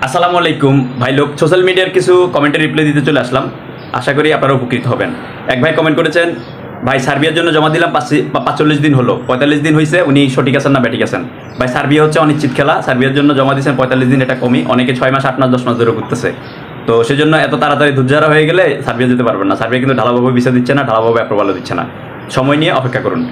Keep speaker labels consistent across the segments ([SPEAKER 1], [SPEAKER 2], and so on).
[SPEAKER 1] আসসালামু আলাইকুম ভাই লোক, সোশ্যাল মিডিয়ার কিছু কমেন্টের রিপ্লাই দিতে চলে আসলাম। আশা করি আপনারা উপকৃত হবেন। এক ভাই কমেন্ট করেছেন, ভাই সার্বিয়ার জন্য জমা দিলাম 45 দিন হলো, 45 দিন হয়েছে, উনি সঠিক আছেন না ব্যাটিক আছেন? ভাই সার্বিয়া হচ্ছে অনিশ্চিত খেলা, সার্বিয়ার জন্য জমা দিয়েছেন 45 দিন, এটা কমই, অনেকে 6 মাস 8 মাস 10 মাস ধরে ঘুরতেছে। তো সেজন্য এত তাড়াতাড়ি ধৈর্য হয়ে গেলে সার্বিয়া যেতে পারবেন না। সার্বিয়া কিন্তু ঢালাভাবে ভিসা দিচ্ছে না, ঢালাভাবে অ্যাপ্রুভালও দিচ্ছে না, সময় নিয়ে অপেক্ষা করুন।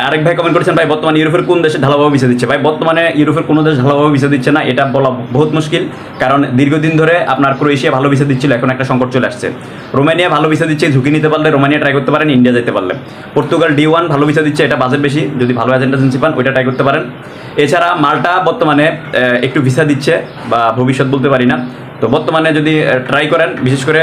[SPEAKER 1] আরেক ভাই কমেন্ট করেছেন, ভাই বর্তমানে ইউরোপের কোন দেশে ঢালাভাবে ভিসা দিচ্ছে? ভাই বর্তমানে ইউরোপের কোনো দেশ ঢালাভাবে ভিসা দিচ্ছে না, এটা বলা বহুত মুশকিল। কারণ দীর্ঘদিন ধরে আপনার ক্রোয়েশিয়া ভালো ভিসা দিচ্ছিল, এখন একটা সংকট চলে আসছে। রোমানিয়া ভালো ভিসা দিচ্ছে, ঝুঁকি নিতে পারলে রোমানিয়া ট্রাই করতে পারেন, ইন্ডিয়া যেতে পারলে। পর্তুগাল D1 ভালো ভিসা দিচ্ছে, এটা বাজেট বেশি, যদি ভালো এজেন্ট এজেন্সি পান ওইটা ট্রাই করতে পারেন। এছাড়া মাল্টা বর্তমানে একটু ভিসা দিচ্ছে, বা ভবিষ্যৎ বলতে পারি না। তো বর্তমানে যদি ট্রাই করেন, বিশেষ করে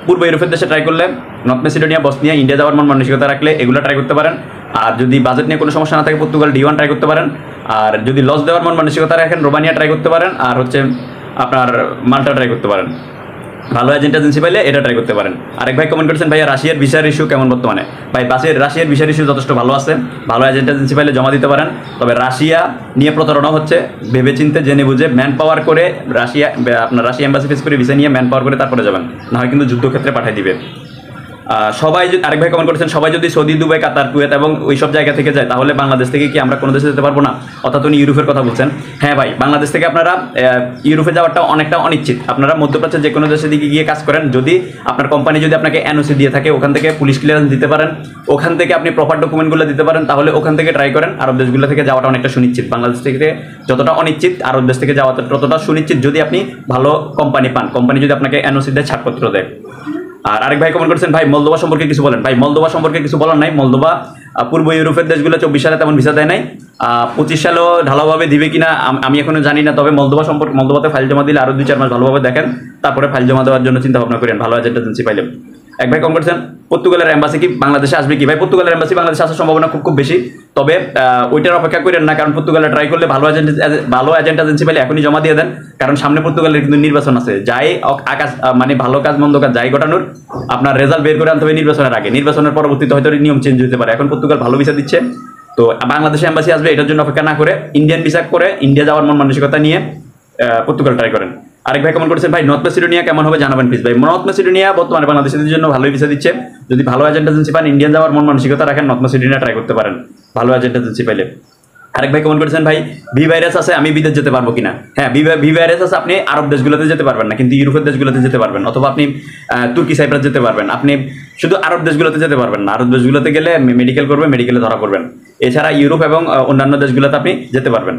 [SPEAKER 1] পূর্ব ইউরোপের দেশে ট্রাই করলে, নর্থ মেসিডোনিয়া, বসনিয়া, ইন্ডিয়া যাওয়ার মন মানসিকতা রাখলে এগুলো ট্রাই করতে পারেন। আর যদি বাজেট নিয়ে কোনো সমস্যা না থাকে, পর্তুগাল D1 ট্রাই করতে পারেন। আর যদি লস দেওয়ার মন মানসিকতা রাখেন, রোমানিয়া ট্রাই করতে পারেন। আর হচ্ছে আপনার মাল্টা ট্রাই করতে পারেন, ভালো এজেন্ট এজেন্সি পাইলে এটা ট্রাই করতে পারেন। আরেক ভাই কমেন্ট করেছেন, ভাইয়া রাশিয়ার ভিসার ইস্যু কেমন বর্তমানে? ভাই রাশিয়ার ভিসার ইস্যু যথেষ্ট ভালো আছে, ভালো এজেন্ট এজেন্সি পাইলে জমা দিতে পারেন। তবে রাশিয়া নিয়ে প্রতারণা হচ্ছে, ভেবে চিন্তে জেনে বুঝে ম্যান পাওয়ার করে আপনার রাশিয়া এম্বাসি ফেস করে ভিসা নিয়ে ম্যান পাওয়ার করে তারপরে যাবেন, না হয় কিন্তু যুদ্ধক্ষেত্রে পাঠিয়ে দিবে। সবাই আরেক ভাই কমেন্ট করেছেন, সবাই যদি সৌদি, দুবাই, কাতার, কুয়েত এবং ওই সব জায়গা থেকে যায়, তাহলে বাংলাদেশ থেকে কি আমরা কোনো দেশে যেতে পারবো না? অর্থাৎ উনি ইউরোপের কথা বলছেন। হ্যাঁ ভাই, বাংলাদেশ থেকে আপনারা ইউরোপে যাওয়াটা অনেকটা অনিশ্চিত। আপনারা মধ্যপ্রাচ্যের যে কোনো দেশের দিকে গিয়ে কাজ করেন, যদি আপনার কোম্পানি যদি আপনাকে NOC দিয়ে থাকে, ওখান থেকে পুলিশ ক্লিয়ারেন্স দিতে পারেন, ওখান থেকে আপনি প্রপার ডকুমেন্টগুলো দিতে পারেন, তাহলে ওখান থেকে ট্রাই করেন। আরব দেশগুলো থেকে যাওয়াটা অনেকটা সুনিশ্চিত। বাংলাদেশ থেকে যতটা অনিশ্চিত, আরব দেশ থেকে যাওয়াটা ততটা সুনিশ্চিত, যদি আপনি ভালো কোম্পানি পান, কোম্পানি যদি আপনাকে NOC দেয়, ছাড়পত্র দেয়। আর আরেক ভাই কমেন্ট করেছেন, ভাই মলদোভা সম্পর্কে কিছু বলেন। ভাই মলদোভা সম্পর্কে কিছু বলার নাই। মলদোভা পূর্ব ইউরোপের দেশগুলো 24 সালে তেমন ভিসা দেয় নাই, 25 সালেও ঢালাভাবে দিবে কিনা আমি এখনো জানি না। তবে মলদোভাতে ফাইল জমা দিলে আরো 2-4 মাস ভালোভাবে দেখেন, তারপরে ফাইল জমা দেওয়ার জন্য চিন্তা ভাবনা করেন, ভালো এজেন্ট এজেন্সি পাইলে। এক ভাই কমেন্ট করেছেন, পর্তুগালের এম্বাসি কি বাংলাদেশে আসবে কি? ভাই পর্তুগালের এম্বাসি বাংলাদেশে আসার সম্ভাবনা খুব বেশি, তবে ওইটার অপেক্ষা করেন না। কারণ পর্তুগালে ট্রাই করলে ভালো এজেন্ট এজেন্সি পাইলে এখনই জমা দিয়ে দেন। কারণ সামনে পর্তুগালের কিন্তু নির্বাচন আছে, যাই আকাশ মানে ভালো কাজ মন্দ কাজ যাই ঘটানোর, আপনার রেজাল্ট বের করে আনতে হবে নির্বাচনের আগে। নির্বাচনের পরবর্তীতে হয়তো নিয়ম চেঞ্জ হতে পারে। এখন পর্তুগাল ভালো ভিসা দিচ্ছে, তো বাংলাদেশে এম্বাসি আসবে, এটার জন্য অপেক্ষা না করে ইন্ডিয়ান ভিসা করে ইন্ডিয়া যাওয়ার মন মানসিকতা নিয়ে পর্তুগাল ট্রাই করেন। আরেক ভাই কমেন্ট করেছেন, ভাই নর্থ মেসিডোনিয়া কেমন হবে জানাবেন প্লিজ। ভাই নর্থ মেসিডোনিয়া বর্তমানে বাংলাদেশের জন্য ভালোই ভিসা দিচ্ছে, যদি ভালো এজেন্ট এজেন্সি পান, ইন্ডিয়ান যাওয়ার মন মানসিকতা রাখেন, নর্থ মেসিডোনিয়া ট্রাই করতে পারেন, ভালো এজেন্ট এজেন্সি পাইলে। আরেক ভাই কমেন্ট করেছেন, ভাই ভি ভাইরাস আছে, আমি বিদেশ যেতে পারবো কিনা? হ্যাঁ, ভি ভাইরাস আছে, আপনি আরব দেশগুলোতে যেতে পারবেন না, কিন্তু ইউরোপের দেশগুলোতে যেতে পারবেন, অথবা আপনি তুর্কি সাইপ্রাস যেতে পারবেন। আপনি শুধু আরব দেশগুলোতে যেতে পারবেন না, আরব দেশগুলোতে গেলে মেডিকেল করবে, মেডিকেলে ধরা পড়বেন। এছাড়া ইউরোপ এবং অন্যান্য দেশগুলোতে আপনি যেতে পারবেন।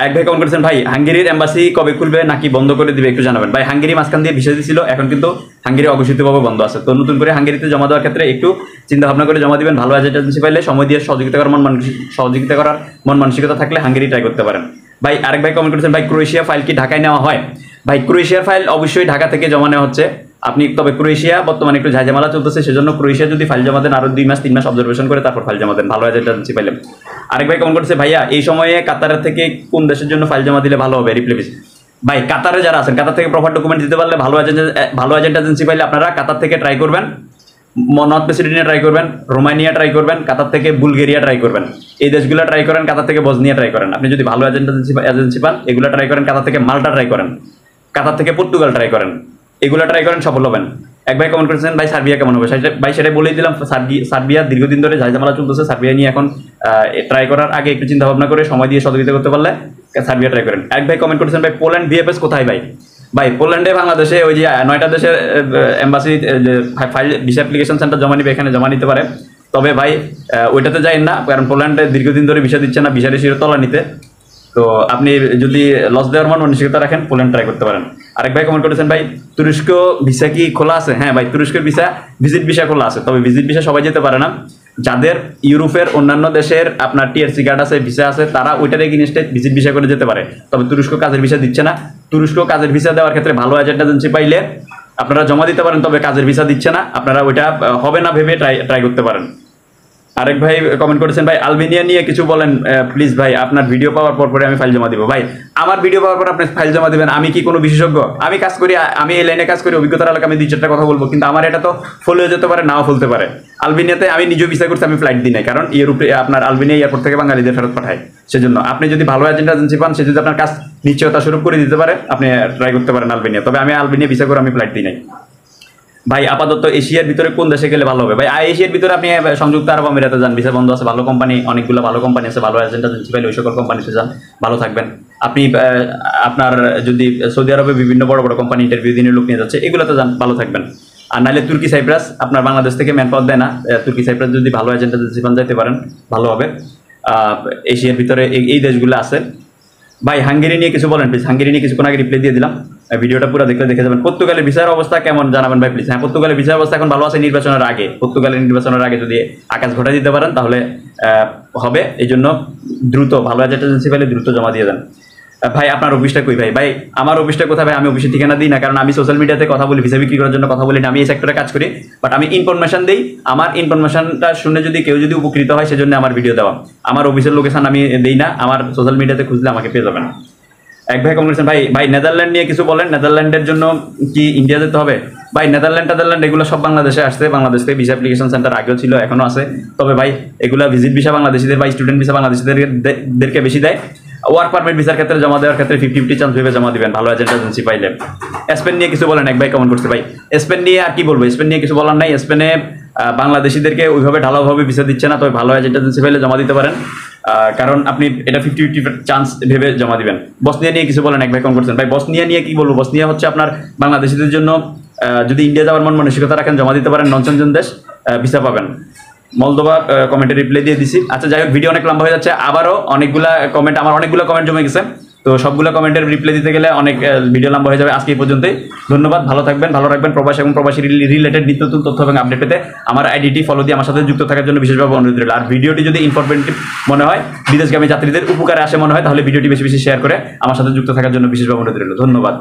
[SPEAKER 1] এক ভাই কমেন্ট করেছেন, ভাই হাঙ্গেরির এম্বাসি কবে খুলবে নাকি বন্ধ করে দিবে একটু জানাবেন। ভাই হাঙ্গেরি মাঝখান দিয়ে ভিসা দিয়েছিল, এখন কিন্তু হাঙ্গেরি অঘোষিতভাবে বন্ধ আছে। তো নতুন করে হাঙ্গেরিতে জমা দেওয়ার ক্ষেত্রে একটু চিন্তা ভাবনা করে জমা দিবেন। ভালো এজেন্ট এজেন্সি পাইলে, সময় দিয়ে সহযোগিতা করার মন মানসিকতা থাকলে হাঙ্গেরি ট্রাই করতে পারেন। ভাই আরেক ভাই কমেন্ট করেছেন, ভাই ক্রোয়েশিয়া ফাইল কি ঢাকায় নেওয়া হয়? ভাই ক্রোয়েশিয়ার ফাইল অবশ্যই ঢাকা থেকে জমা নেওয়া হচ্ছে। আপনি তবে ক্রোয়েশিয়া বর্তমানে একটু ঝামেলা চলতেছে, সেজন্য ক্রোয়েশিয়া যদি ফাইল জমা দেন, আরো 2 মাস 3 মাস অবজারভেশন করে তারপর ফাইল জমা দেন, ভালো এজেন্ট এজেন্সি পাইলে। আরেক ভাই কমেন্ট করছে, ভাইয়া এই সময়ে কাতারের থেকে কোন দেশের জন্য ফাইল জমা দিলে ভালো হবে রিপ্লেস? ভাই কাতারে যারা আছেন, কাতার থেকে প্রপার ডকুমেন্ট দিতে পারলে, ভালো এজেন্ট এজেন্সি পাইলে আপনারা কাতার থেকে ট্রাই করবেন, নর্থ মেসিডোনিয়া ট্রাই করবেন, রোমানিয়া ট্রাই করবেন, কাতার থেকে বুলগেরিয়া ট্রাই করবেন, এই দেশগুলো ট্রাই করেন, কাতার থেকে বসনিয়া ট্রাই করেন। আপনি যদি ভালো এজেন্সি পান, এগুলো ট্রাই করেন, কাতার থেকে মাল্টা ট্রাই করেন, কাতার থেকে পর্তুগাল ট্রাই করেন, এগুলো ট্রাই করেন, সফল হবেন। এক ভাই কমেন্ট করেছেন, ভাই সার্বিয়া কেমন হবে? ভাই সেটাই বলেই দিলাম, সার্বিয়া দীর্ঘদিন ধরে ঝামেলা চলতেছে। সার্বিয়া নিয়ে এখন ট্রাই করার আগে একটু চিন্তা ভাবনা করে সময় দিয়ে সহযোগিতা করতে পারলে সার্বিয়া ট্রাই করেন। এক ভাই কমেন্ট করেছেন, ভাই পোল্যান্ড VFS কোথায়? ভাই পোল্যান্ডে বাংলাদেশে ওই যে 9টা দেশের embassy file visa application centre জমা নিবে, এখানে জমা নিতে পারে। তবে ভাই ওইটাতে যাই না, কারণ পোল্যান্ডে দীর্ঘদিন ধরে ভিসা দিচ্ছে না, ভিসা রেশিও তলা নিতে। তো আপনি যদি লস দেওয়ার মন মানসিকতা রাখেন, পোল্যান্ড ট্রাই করতে পারেন। আরেক ভাই কমেন্ট করেছেন, ভাই তুরস্ক ভিসা কি খোলা আছে? হ্যাঁ ভাই, তুরস্কের ভিজিট ভিসা খোলা আছে, তবে ভিজিট ভিসা সবাই যেতে পারে না। যাদের ইউরোপের অন্যান্য দেশের আপনার TRC কার্ড আছে, ভিসা আছে, তারা ওইটার এগেইনস্টে ভিজিট ভিসা করে যেতে পারে। তবে তুরস্ক কাজের ভিসা দিচ্ছে না। তুরস্ক কাজের ভিসা দেওয়ার ক্ষেত্রে ভালো এজেন্ট এজেন্সি পাইলে আপনারা জমা দিতে পারেন, তবে কাজের ভিসা দিচ্ছে না। আপনারা ওইটা হবে না ভেবে ট্রাই করতে পারেন। আরেক ভাই কমেন্ট করেছেন, ভাই আলবেনিয়া নিয়ে কিছু বলেন প্লিজ ভাই, আপনার ভিডিও পাওয়ার পর পরে আমি ফাইল জমা দিব। ভাই আমার ভিডিও পাওয়ার পর আপনি ফাইল জমা দিবেন, আমি কি কোনো বিশেষজ্ঞ? আমি কাজ করি, আমি এই লাইনে কাজ করি, অভিজ্ঞতার আলোকে আমি 2-4টা কথা বলবো, কিন্তু আমার এটা তো ফলো হয়ে যেতে পারে, নাও ফলতে পারে। আলবেনিয়াতে আমি নিজেও ভিসা করছি, আমি ফ্লাইট দিই নাই, কারণ ইউরোপে আপনার আলবেনিয়া এয়ারপোর্ট থেকে বাঙালিদের ফেরত পাঠায়। সেজন্য আপনি যদি ভালো এজেন্সি পান, সে যদি আপনার কাজ নিশ্চয়তা স্বরূপ করে দিতে পারে, আপনি ট্রাই করতে পারেন আলবেনিয়া। তবে আমি আলবেনিয়া ভিসা করে আমি ফ্লাইট দিই নাই। ভাই আপাতত এশিয়ার ভিতরে কোন দেশে গেলে ভালো হবে? ভাই এশিয়ার ভিতরে আপনি সংযুক্ত আরব আমিরাতে যান, ভিসা বন্ধ আছে, ভালো কোম্পানি, অনেকগুলো ভালো কোম্পানি আছে, ভালো এজেন্সি পাইলে ওই সকল কোম্পানিতে যান, ভালো থাকবেন আপনি। আপনার যদি সৌদি আরবে বিভিন্ন বড় বড় কোম্পানি ইন্টারভিউ দিনের লোক নিয়ে যাচ্ছে, এগুলোতে যান, ভালো থাকবেন। আর নাহলে তুর্কি সাইপ্রাস, আপনার বাংলাদেশ থেকে ম্যান পাওয়ার দেয় না, তুর্কি সাইপ্রাস যদি ভালো এজেন্সি পান যাইতে পারেন, ভালো হবে। এশিয়ার ভিতরে এই দেশগুলো আছে। ভাই হাঙ্গেরি নিয়ে কিছু বলেন প্লিজ। হাঙ্গেরি নিয়ে কিছুক্ষণ আগে রিপ্লাই দিয়ে দিলাম, ভিডিওটা পুরো দেখলে দেখে যাবেন। পর্তুগালের ভিসার অবস্থা কেমন জানাবেন ভাই প্লিজ। হ্যাঁ, পর্তুগালের ভিসার অবস্থা এখন ভালো আছে, নির্বাচনের আগে, পর্তুগালের নির্বাচনের আগে যদি আকাশ ঘটাই দিতে পারেন তাহলে হবে। এই জন্য দ্রুত ভালো এজেন্সি পেলে দ্রুত জমা দিয়ে দেন। ভাই আপনার অফিসটা কই? ভাই ভাই আমার অফিসটা কোথায়? ভাই আমি অফিসের ঠিকানা দিই না, কারণ আমি সোশ্যাল মিডিয়াতে কথা বলি, ভিসা বিক্রি করার জন্য কথা বলি না, আমি এই সেক্টরে কাজ করি, বাট আমি ইনফরমেশন দিই। আমার ইনফরমেশনটা শুনে যদি কেউ যদি উপকৃত হয়, সেজন্য আমার ভিডিও দেওয়া। আমার অফিসের লোকেশন আমি দিই না, আমার সোশ্যাল মিডিয়াতে খুঁজলে আমাকে পেয়ে যাবেন। এক ভাই কমেন্ট করেছেন, ভাই নেদারল্যান্ড নিয়ে কিছু বলেন, নেদারল্যান্ডের জন্য কি ইন্ডিয়া যেতে হবে? ভাই নেদারল্যান্ড এগুলো সব বাংলাদেশে আসছে, বাংলাদেশ থেকে ভিসা অ্যাপ্লিকেশন সেন্টার আগেও ছিল, এখনো আছে। তবে ভাই এগুলা ভিজিট ভিসা বাংলাদেশিদের বা স্টুডেন্ট ভিসা বাংলাদেশিদেরকে বেশি দেয়। ওয়ার্ক পারমিট ভিসার ক্ষেত্রে জমা দেওয়ার ক্ষেত্রে 50-50 চান্স ভেবে জমা দিবেন, ভালো এজেন্সি পাইলে। স্পেন নিয়ে কিছু বলেন, এক ভাই কমেন্ট করছে। ভাই স্পেন নিয়ে আর কি বলবো, স্পেন নিয়ে কিছু বলার নাই। স্পেনে বাংলাদেশিদেরকে ওইভাবে ঢালাওভাবে ভিসা দিচ্ছে না, তবে ভালো এজেন্সি পাইলে জমা দিতে পারেন, কারণ আপনি এটা 50-50 চান্স ভেবে জমা দিবেন। বসনিয়া নিয়ে কিছু বলেন, এক ভাই কমেন্ট করছেন। ভাই বসনিয়া নিয়ে কি বলবো, বসনিয়া হচ্ছে আপনার বাংলাদেশিদের জন্য, যদি ইন্ডিয়া যাওয়ার মন মানসিকতা রাখেন জমা দিতে পারেন, ননচেনজন দেশ, ভিসা পাবেন। মলদোভা কমেন্টে রিপ্লাই দিয়ে দিছি। আচ্ছা যাই হোক, ভিডিও অনেক লম্বা হয়ে যাচ্ছে, আবারও অনেকগুলো কমেন্ট জমে গেছে, তো সবগুলো কমেন্টের রিপ্লাই দিতে গেলে অনেক ভিডিও লম্বা হয়ে যাবে। আজকে এই পর্যন্তই, ধন্যবাদ, ভালো থাকবেন, ভালো রাখবেন। প্রবাসী এবং প্রবাসী রিলেটেড নিত্য নতুন তথ্য এবং আপডেট পেতে আমার আইডিটি ফলো দিয়ে আমার সাথে যুক্ত থাকার জন্য বিশেষভাবে অনুরোধ রইল। আর ভিডিওটি যদি ইনফরমেটিভ মনে হয়, বিদেশগামী যাত্রীদের উপকারে আসে মনে হয়, তাহলে ভিডিওটি বেশি বেশি শেয়ার করে আমার সাথে যুক্ত থাকার জন্য বিশেষভাবে অনুরোধ রইল। ধন্যবাদ।